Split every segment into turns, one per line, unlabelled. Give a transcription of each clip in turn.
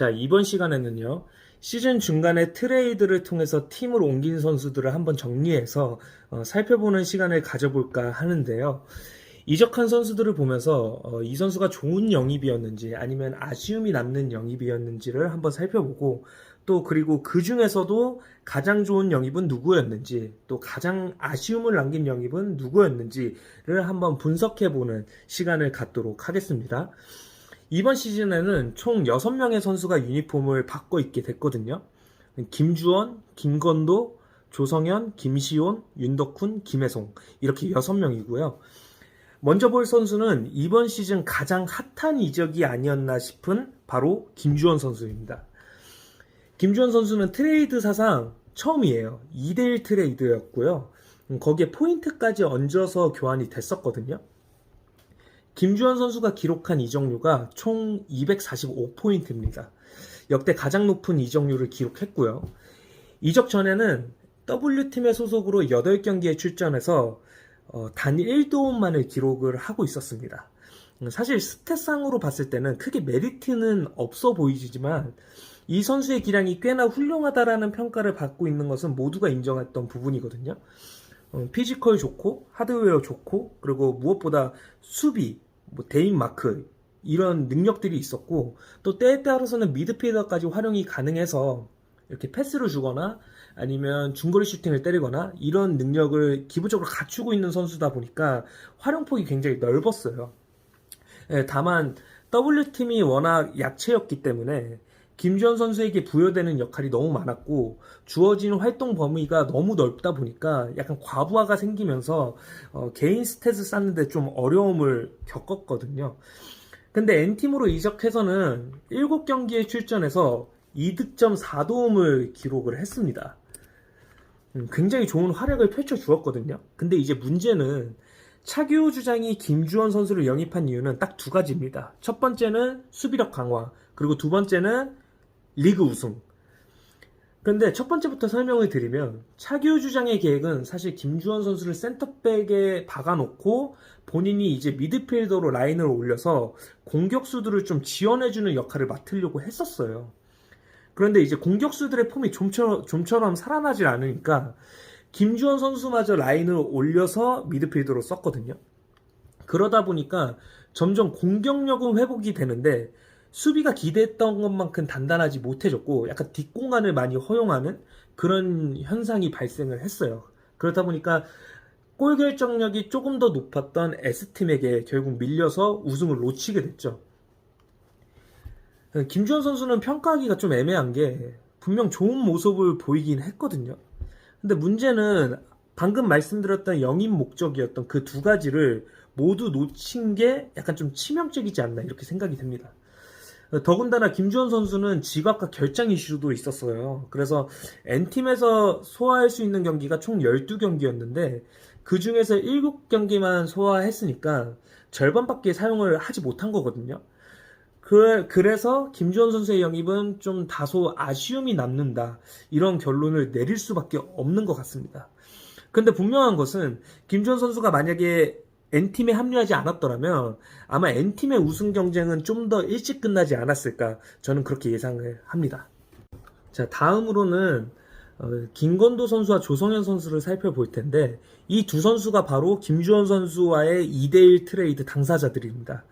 자, 이번 시간에는요, 시즌 중간에 트레이드를 통해서 팀을 옮긴 선수들을 한번 정리해서 살펴보는 시간을 가져볼까 하는데요. 이적한 선수들을 보면서 이 선수가 좋은 영입이었는지 아니면 아쉬움이 남는 영입이었는지를 한번 살펴보고 또 그리고 그 중에서도 가장 좋은 영입은 누구였는지 또 가장 아쉬움을 남긴 영입은 누구였는지를 한번 분석해보는 시간을 갖도록 하겠습니다. 이번 시즌에는 총 6명의 선수가 유니폼을 바꿔 입게 됐거든요. 김주원, 김건도, 조성현, 김시온, 윤덕훈, 김혜송 이렇게 6명이고요. 먼저 볼 선수는 이번 시즌 가장 핫한 이적이 아니었나 싶은 바로 김주원 선수입니다. 김주원 선수는 트레이드 사상 처음이에요. 2대1 트레이드였고요. 거기에 포인트까지 얹어서 교환이 됐었거든요. 김주원 선수가 기록한 이적료가 총 245포인트입니다. 역대 가장 높은 이적료를 기록했고요. 이적 전에는 W팀의 소속으로 8경기에 출전해서 단 1도움만을 기록을 하고 있었습니다. 사실 스탯상으로 봤을 때는 크게 메리트는 없어 보이지만 이 선수의 기량이 꽤나 훌륭하다라는 평가를 받고 있는 것은 모두가 인정했던 부분이거든요. 피지컬 좋고 하드웨어 좋고 그리고 무엇보다 수비, 대인 마크 이런 능력들이 있었고 또 때에 따라서는 미드필더까지 활용이 가능해서 이렇게 패스를 주거나 아니면 중거리 슈팅을 때리거나 이런 능력을 기본적으로 갖추고 있는 선수다 보니까 활용폭이 굉장히 넓었어요. 다만 W팀이 워낙 약체였기 때문에 김주원 선수에게 부여되는 역할이 너무 많았고 주어진 활동 범위가 너무 넓다 보니까 약간 과부하가 생기면서 개인 스탯을 쌓는데 좀 어려움을 겪었거든요. 근데 N팀으로 이적해서는 7경기에 출전해서 2득점 4도움을 기록을 했습니다. 굉장히 좋은 활약을 펼쳐주었거든요. 근데 이제 문제는 차규호 주장이 김주원 선수를 영입한 이유는 딱 두 가지입니다. 첫 번째는 수비력 강화, 그리고 두 번째는 리그 우승. 근데 첫 번째부터 설명을 드리면 차규호 주장의 계획은 사실 김주원 선수를 센터백에 박아놓고 본인이 이제 미드필더로 라인을 올려서 공격수들을 좀 지원해주는 역할을 맡으려고 했었어요. 그런데 이제 공격수들의 폼이 좀처럼 살아나질 않으니까 김주원 선수마저 라인을 올려서 미드필더로 썼거든요. 그러다 보니까 점점 공격력은 회복이 되는데 수비가 기대했던 것만큼 단단하지 못해졌고 약간 뒷공간을 많이 허용하는 그런 현상이 발생을 했어요. 그렇다 보니까 골 결정력이 조금 더 높았던 S팀에게 결국 밀려서 우승을 놓치게 됐죠. 김주원 선수는 평가하기가 좀 애매한 게 분명 좋은 모습을 보이긴 했거든요. 근데 문제는 방금 말씀드렸던 영입 목적이었던 그 두 가지를 모두 놓친 게 약간 좀 치명적이지 않나 이렇게 생각이 됩니다. 더군다나 김주원 선수는 지각과 결장 이슈도 있었어요. 그래서 N팀에서 소화할 수 있는 경기가 총 12경기였는데 그 중에서 7경기만 소화했으니까 절반밖에 사용을 하지 못한 거거든요. 그래서 김주원 선수의 영입은 좀 다소 아쉬움이 남는다 이런 결론을 내릴 수밖에 없는 것 같습니다. 근데 분명한 것은 김주원 선수가 만약에 N팀에 합류하지 않았더라면 아마 N팀의 우승 경쟁은 좀 더 일찍 끝나지 않았을까 저는 그렇게 예상을 합니다. 자, 다음으로는 김건도 선수와 조성현 선수를 살펴볼 텐데 이 두 선수가 바로 김주원 선수와의 2대1 트레이드 당사자들입니다.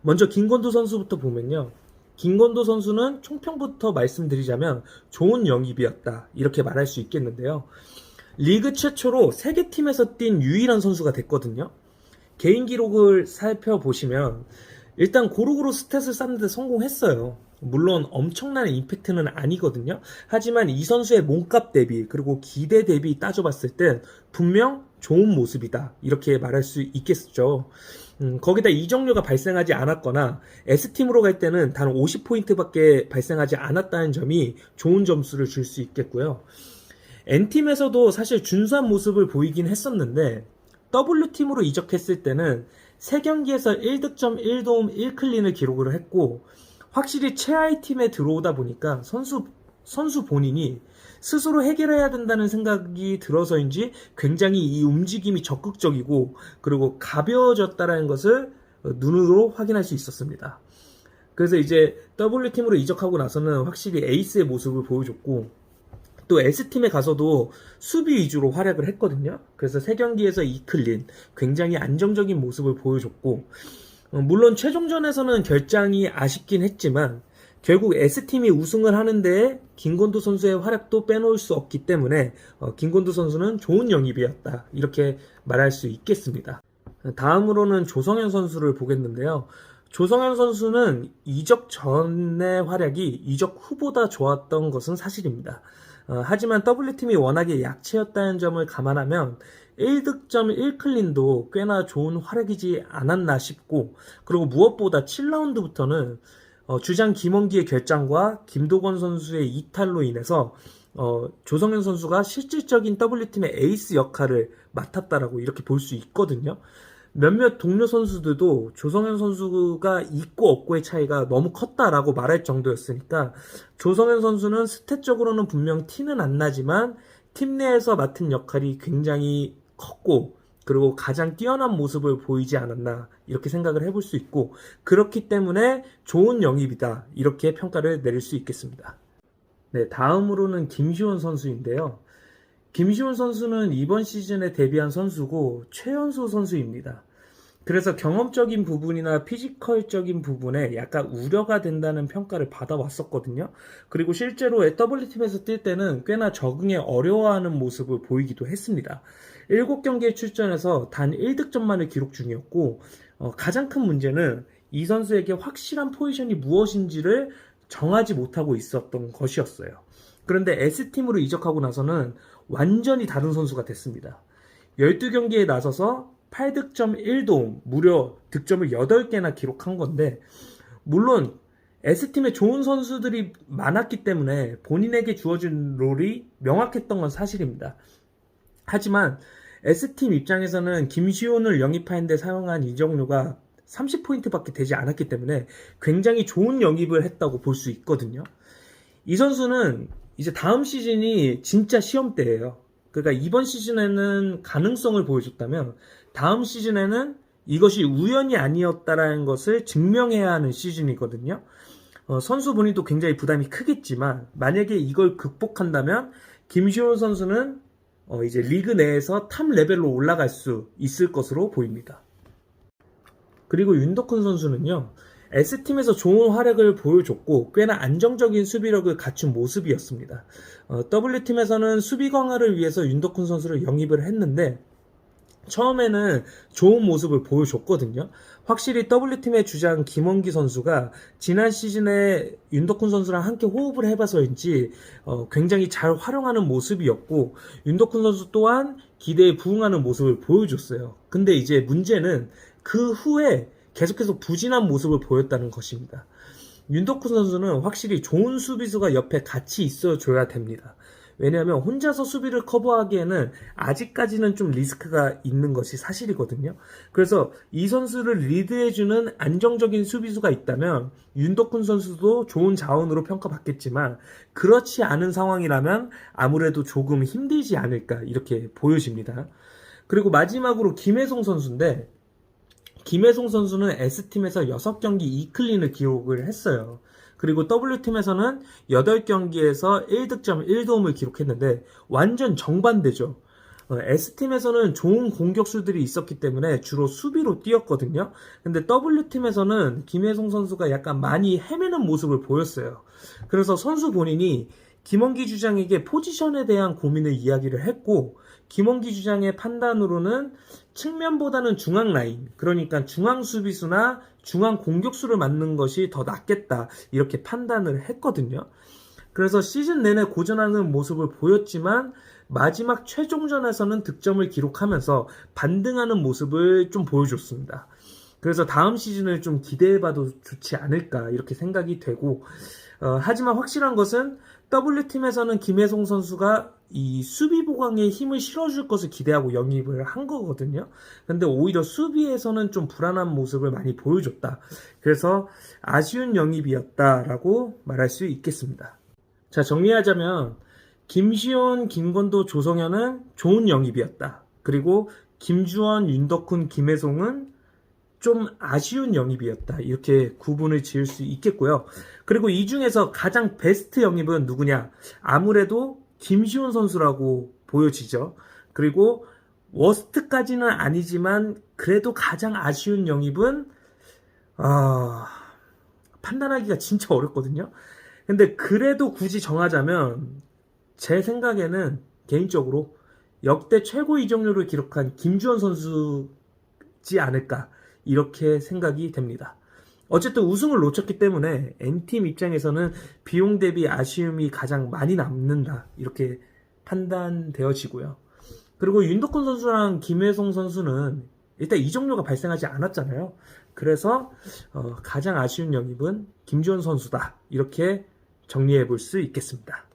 먼저 김건도 선수부터 보면요. 김건도 선수는 총평부터 말씀드리자면 좋은 영입이었다 이렇게 말할 수 있겠는데요. 리그 최초로 세계팀에서 뛴 유일한 선수가 됐거든요. 개인 기록을 살펴보시면 일단 고루고루 스탯을 쌓는데 성공했어요. 물론 엄청난 임팩트는 아니거든요. 하지만 이 선수의 몸값 대비 그리고 기대 대비 따져봤을 땐 분명 좋은 모습이다 이렇게 말할 수 있겠죠. 거기다 이적료가 발생하지 않았거나 S팀으로 갈 때는 단 50포인트밖에 발생하지 않았다는 점이 좋은 점수를 줄 수 있겠고요. N팀에서도 사실 준수한 모습을 보이긴 했었는데 W팀으로 이적했을 때는 3경기에서 1득점 1도움 1클린을 기록을 했고 확실히 최하위 팀에 들어오다 보니까 선수 본인이 스스로 해결해야 된다는 생각이 들어서인지 굉장히 이 움직임이 적극적이고 그리고 가벼워졌다는 것을 눈으로 확인할 수 있었습니다. 그래서 이제 W팀으로 이적하고 나서는 확실히 에이스의 모습을 보여줬고, 또 S팀에 가서도 수비 위주로 활약을 했거든요. 그래서 3경기에서 2클린, 굉장히 안정적인 모습을 보여줬고, 물론 최종전에서는 결장이 아쉽긴 했지만 결국 S팀이 우승을 하는데 김건도 선수의 활약도 빼놓을 수 없기 때문에 김건도 선수는 좋은 영입이었다, 이렇게 말할 수 있겠습니다. 다음으로는 조성현 선수를 보겠는데요. 조성현 선수는 이적 전의 활약이 이적 후보다 좋았던 것은 사실입니다. 하지만 W팀이 워낙에 약체였다는 점을 감안하면 1득점 1클린도 꽤나 좋은 활약이지 않았나 싶고, 그리고 무엇보다 7라운드부터는 주장 김원기의 결장과 김도건 선수의 이탈로 인해서 조성현 선수가 실질적인 W팀의 에이스 역할을 맡았다라고 이렇게 볼 수 있거든요. 몇몇 동료 선수들도 조성현 선수가 있고 없고의 차이가 너무 컸다라고 말할 정도였으니까, 조성현 선수는 스탯적으로는 분명 티는 안 나지만 팀 내에서 맡은 역할이 굉장히 컸고, 그리고 가장 뛰어난 모습을 보이지 않았나, 이렇게 생각을 해볼 수 있고, 그렇기 때문에 좋은 영입이다, 이렇게 평가를 내릴 수 있겠습니다. 네, 다음으로는 김시훈 선수인데요. 김시훈 선수는 이번 시즌에 데뷔한 선수고 최연소 선수입니다. 그래서 경험적인 부분이나 피지컬적인 부분에 약간 우려가 된다는 평가를 받아왔었거든요. 그리고 실제로 W팀에서 뛸 때는 꽤나 적응에 어려워하는 모습을 보이기도 했습니다. 7경기에 출전해서 단 1득점만을 기록 중이었고, 가장 큰 문제는 이 선수에게 확실한 포지션이 무엇인지를 정하지 못하고 있었던 것이었어요. 그런데 S팀으로 이적하고 나서는 완전히 다른 선수가 됐습니다. 12경기에 나서서 8득점 1도움, 무려 득점을 8개나 기록한 건데, 물론 S팀에 좋은 선수들이 많았기 때문에 본인에게 주어진 롤이 명확했던 건 사실입니다. 하지만 S팀 입장에서는 김시훈을 영입하는데 사용한 이적료가 30포인트밖에 되지 않았기 때문에 굉장히 좋은 영입을 했다고 볼 수 있거든요. 이 선수는 이제 다음 시즌이 진짜 시험대예요. 그러니까 이번 시즌에는 가능성을 보여줬다면 다음 시즌에는 이것이 우연이 아니었다라는 것을 증명해야 하는 시즌이거든요. 선수 본인도 굉장히 부담이 크겠지만 만약에 이걸 극복한다면 김시훈 선수는 이제 리그 내에서 탑 레벨로 올라갈 수 있을 것으로 보입니다. 그리고 윤덕훈 선수는요, S팀에서 좋은 활약을 보여줬고 꽤나 안정적인 수비력을 갖춘 모습이었습니다. W팀에서는 수비 강화를 위해서 윤덕훈 선수를 영입을 했는데 처음에는 좋은 모습을 보여줬거든요. 확실히 W팀의 주장 김원기 선수가 지난 시즌에 윤덕훈 선수랑 함께 호흡을 해봐서인지 굉장히 잘 활용하는 모습이었고, 윤덕훈 선수 또한 기대에 부응하는 모습을 보여줬어요. 근데 이제 문제는 그 후에 계속해서 부진한 모습을 보였다는 것입니다. 윤덕훈 선수는 확실히 좋은 수비수가 옆에 같이 있어줘야 됩니다. 왜냐하면 혼자서 수비를 커버하기에는 아직까지는 좀 리스크가 있는 것이 사실이거든요. 그래서 이 선수를 리드해주는 안정적인 수비수가 있다면 윤덕훈 선수도 좋은 자원으로 평가받겠지만, 그렇지 않은 상황이라면 아무래도 조금 힘들지 않을까, 이렇게 보여집니다. 그리고 마지막으로 김혜송 선수인데, 김혜송 선수는 S팀에서 6경기 2클린을 기록을 했어요. 그리고 W팀에서는 8경기에서 1득점 1도움을 기록했는데 완전 정반대죠. S팀에서는 좋은 공격수들이 있었기 때문에 주로 수비로 뛰었거든요. 근데 W팀에서는 김혜송 선수가 약간 많이 헤매는 모습을 보였어요. 그래서 선수 본인이 김원기 주장에게 포지션에 대한 고민을 이야기를 했고, 김원기 주장의 판단으로는 측면보다는 중앙 라인, 그러니까 중앙 수비수나 중앙 공격수를 맡는 것이 더 낫겠다, 이렇게 판단을 했거든요. 그래서 시즌 내내 고전하는 모습을 보였지만 마지막 최종전에서는 득점을 기록하면서 반등하는 모습을 좀 보여줬습니다. 그래서 다음 시즌을 좀 기대해봐도 좋지 않을까, 이렇게 생각이 되고, 하지만 확실한 것은 W팀에서는 김혜송 선수가 이 수비 보강에 힘을 실어줄 것을 기대하고 영입을 한 거거든요. 근데 오히려 수비에서는 좀 불안한 모습을 많이 보여줬다. 그래서 아쉬운 영입이었다라고 말할 수 있겠습니다. 자, 정리하자면 김시훈, 김건도, 조성현은 좋은 영입이었다. 그리고 김주원, 윤덕훈, 김혜송은 좀 아쉬운 영입이었다. 이렇게 구분을 지을 수 있겠고요. 그리고 이 중에서 가장 베스트 영입은 누구냐? 아무래도 김시훈 선수라고 보여지죠. 그리고 워스트까지는 아니지만 그래도 가장 아쉬운 영입은 판단하기가 진짜 어렵거든요. 근데 그래도 굳이 정하자면 제 생각에는 개인적으로 역대 최고 이적료를 기록한 김주원 선수지 않을까 이렇게 생각이 됩니다. 어쨌든 우승을 놓쳤기 때문에 N팀 입장에서는 비용 대비 아쉬움이 가장 많이 남는다 이렇게 판단되어지고요. 그리고 윤덕훈 선수랑 김혜성 선수는 일단 이적료가 발생하지 않았잖아요. 그래서 가장 아쉬운 영입은 김주원 선수다 이렇게 정리해 볼 수 있겠습니다.